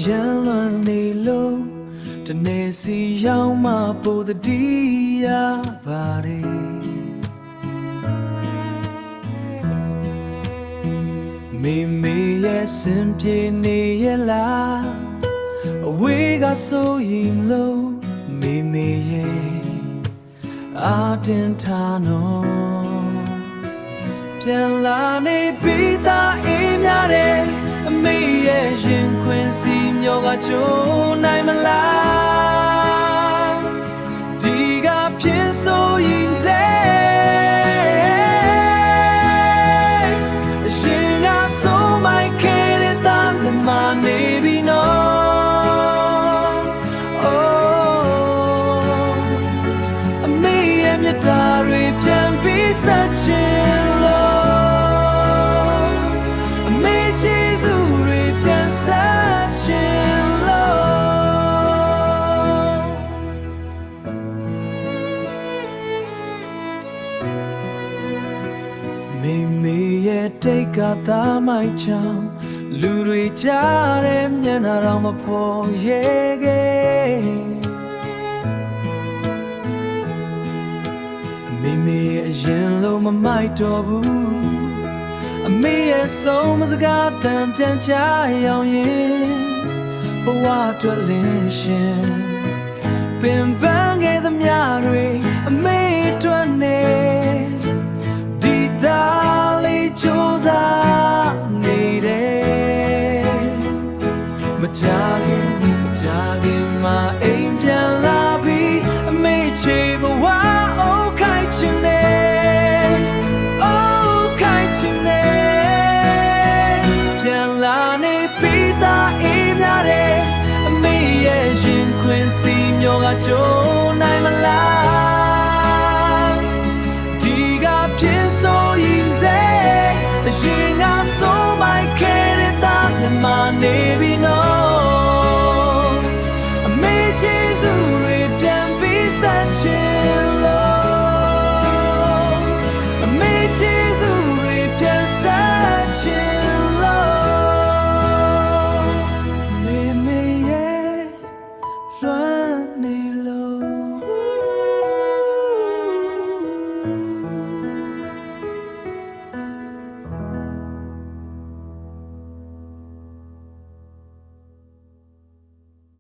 yan luan ni lo de ne si yao ma po the di ya ba de me ye sim pye ni ye la we ga so yin lo me ye a tin tha noပြန်လာနေပြီးသားအေးများတဲ့အမေရဲ့ရင်ခွင်စီမျိုးကကြုံနိုင်မလားဒီကဖြစ်ဆိုရင်စေရှင်ကဆိုမိုက်ခဲတဲ့တန်လမနေပြီနော်အမေရဲ့မြတ်တာတွေပြန်ပြီးဆက်ချင်လို့မေရဲ့တိတ်ကသာမိုက်ချောင်းလူတွေကြားတဲ့မျက်နှာတော်မဖော်ရဲခဲ့အမေရဲ့အရင်လိုမမိုက်တော့ဘူးအမေရဲ့ဆုံးမစကားတန်ပြန်ချရောင်ရင်ဘဝအတွက်လင်းရှင်ပင်ပန်းခဲ့သမျှတွေအမေအတွက်နေဒီသားလေးကြိုးစားနေတယ်မကြခင်မ